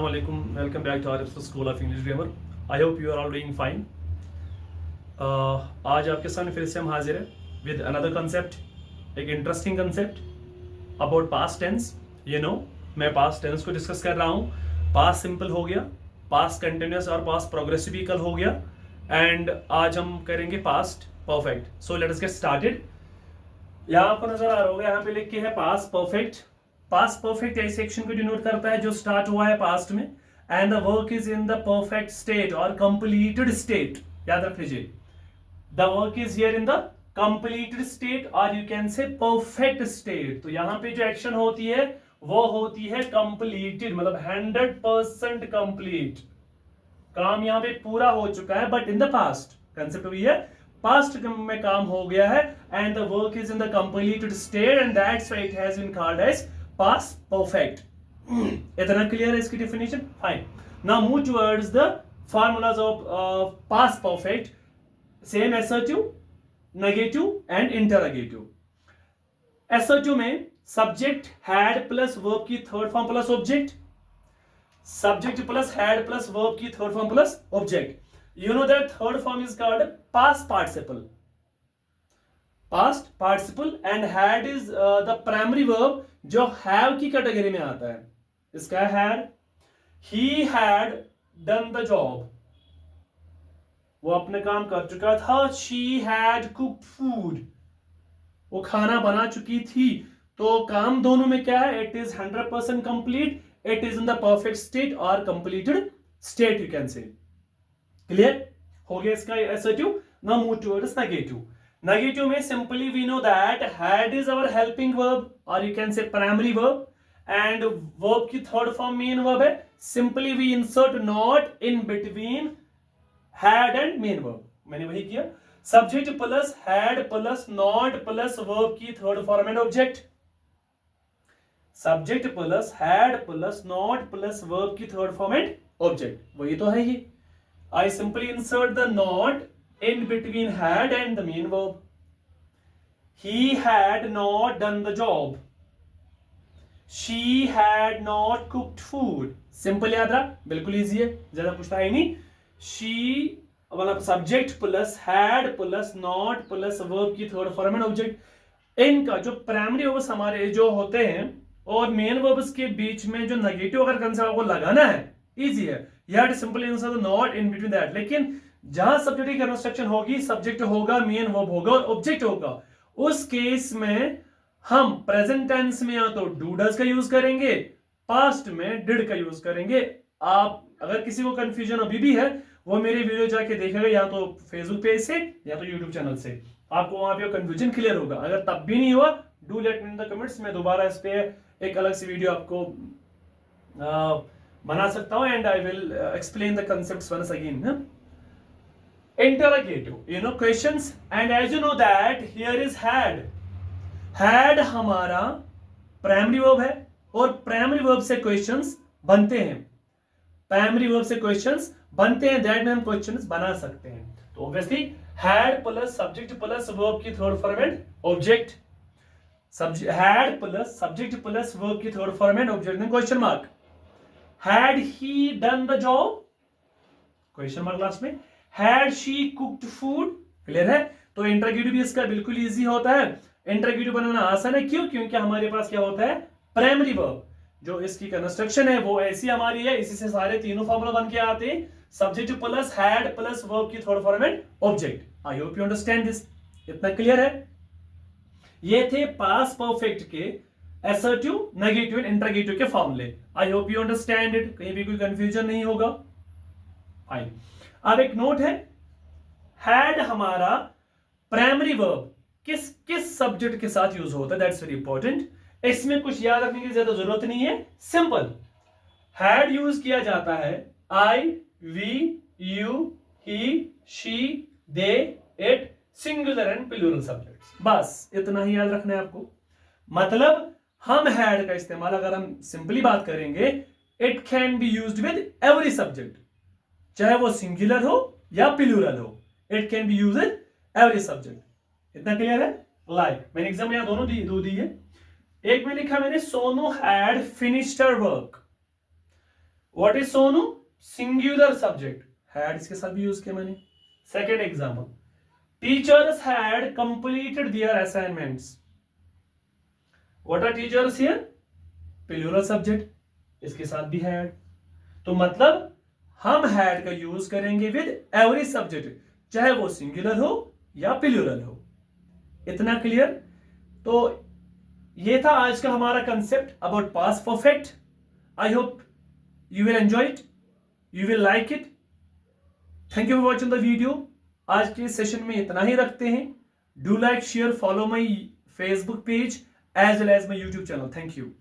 Assalamu alaikum. Welcome back to our School of English Grammar. I hope you are all doing fine. आज आपके सामने फिर से हम हाजिर हैं with another concept, एक interesting concept about past tense. मैं पास्ट टेंस को डिस्कस कर रहा हूँ. पास्ट सिंपल हो गया, पास्ट कंटिन्यूस और पास्ट प्रोग्रेसिव भी कल हो गया, एंड आज हम करेंगे past perfect. So let us get started. यहाँ आपको नजर आ रहा होगा, यहाँ पे लिख के है पास्ट परफेक्ट. पास्ट परफेक्ट ऐसे एक्शन को डिनोट करता है जो स्टार्ट हुआ है पास्ट में, and the work is in the perfect state और कंप्लीटेड स्टेट. याद रख लीजिए, the work is here in the completed state और you can say perfect state. तो यहाँ पे जो एक्शन होती है वो होती है कंप्लीटेड, मतलब 100% कंप्लीट. काम यहाँ पे पूरा हो चुका है, but in the past. Concept हुई है पास्ट में काम हो गया है, and the work is in the completed state, and that's why it has been called as past perfect. इतना क्लियर है इसकी definition? Fine. Now move towards the formulas of past perfect. Same assertive, negative and interrogative. Assertive में subject had plus verb की third form plus object. Subject plus had plus verb की third form plus object. You know that third form is called past participle. Past participle and had is the primary verb जो have की category में आता है. इसका had. He had done the job. वो अपने काम कर चुका था. She had cooked food. वो खाना बना चुकी थी. तो काम दोनों में क्या है? It is 100% complete. It is in the perfect state or completed state, you can say. Clear हो गया इसका assertive. Now move towards negative. Negative में simply we know that had is our helping verb और you can say primary verb, and verb की third form main verb है. Simply we insert not in between had and main verb. मैंने वही किया. Subject plus had plus not plus verb की third form and object. Subject plus had plus not plus verb की third form and object. वही तो है ये. I simply insert the not in between had and the main verb. He had not done the job. She had not cooked food. Simple याद रहा, बिल्कुल easy है, ज्यादा पूछता है नहीं. She मतलब subject plus had plus not plus verb की थर्ड फॉर्म एंड ऑब्जेक्ट. इनका जो प्राइमरी वर्ब्स हमारे जो होते हैं और मेन वर्ब्स के बीच में जो नेगेटिव अगर कंसेप्ट आपको लगाना है, इजी है. यार simple answer not in between that. लेकिन जहां सब्जेक्ट की कंस्ट्रक्शन होगी, सब्जेक्ट होगा, मेन वर्ब होगा और ऑब्जेक्ट होगा, उस केस में हम प्रेजेंट टेंस में या तो डू डज का यूज करेंगे, पास्ट में डिड का यूज करेंगे. आप अगर किसी को कंफ्यूजन अभी भी है, वो मेरे वीडियो जाके देखेगा या तो फेसबुक पेज से या तो यूट्यूब चैनल से. आपको वहां पे कंफ्यूजन क्लियर होगा. अगर तब भी नहीं हुआ, do let me in the comments. मैं दोबारा इस पे एक अलग से वीडियो आपको बना सकता हूं, and I will explain the concepts once again. Interrogative, questions, and as you know that here is had. Had हमारा प्राइमरी वर्ब है और प्राइमरी वर्ब से क्वेश्चंस बनते हैं. प्राइमरी वर्ब से क्वेश्चंस बनते हैं, दैट में हम क्वेश्चंस बना सकते हैं. तो obviously had plus subject plus verb की third form and object. Had plus subject plus verb की थर्ड फॉर्म एंड ऑब्जेक्ट में question mark. Had he done the job? Question mark last में. Had she cooked food? Clear है. तो interrogative भी इसका बिल्कुल easy होता है. इंटरोगेटिव बनाना आसान है. क्यों? क्योंकि हमारे पास क्या होता है? Primary verb. जो इसकी कंस्ट्रक्शन है वो ऐसी हमारी है, इसी से सारे तीनों फॉर्मूला बन के आते हैं. Subject plus had plus verb की third form and object. I hope you understand this. इतना क्लियर है. ये थे पास्ट परफेक्ट के असर्टिव, नेगेटिव एंड इंटरोगेटिव के फॉर्मूले. I hope you understand it. कहीं भी कोई कंफ्यूजन नहीं होगा. फाइन. अब एक नोट है, हैड हमारा प्राइमरी वर्ब किस किस सब्जेक्ट के साथ यूज होता है, दैट्स वेरी इंपॉर्टेंट. इसमें कुछ याद रखने की ज्यादा जरूरत नहीं है. सिंपल हैड यूज किया जाता है I, we, you, he, she, they, it, singular and plural subjects. बस इतना ही याद रखना है आपको. मतलब हम हैड का इस्तेमाल अगर हम सिंपली बात करेंगे, it can be used with every subject, चाहे वो सिंगुलर हो या प्लूरल हो. It can be used with every subject. इतना क्लियर है. लाइक मैंने एग्जाम यहां दोनों दी है. एक में लिखा मैंने, Sonu had finished her work. What is Sonu, singular subject, had इसके साथ भी यूज किया मैंने। Second example, teachers had completed their assignments, what are teachers here, plural subject, इसके साथ भी हैड। तो मतलब हम हैड का यूज करेंगे विद एवरी सब्जेक्ट, चाहे वो सिंगुलर हो या प्लूरल हो। इतना क्लियर। तो ये था आज का हमारा concept about past perfect. I hope you will enjoy it, you will like it. Thank you for watching the video. आज के सेशन में इतना ही रखते हैं। Do like, share, follow my Facebook page as well as my YouTube channel. Thank you.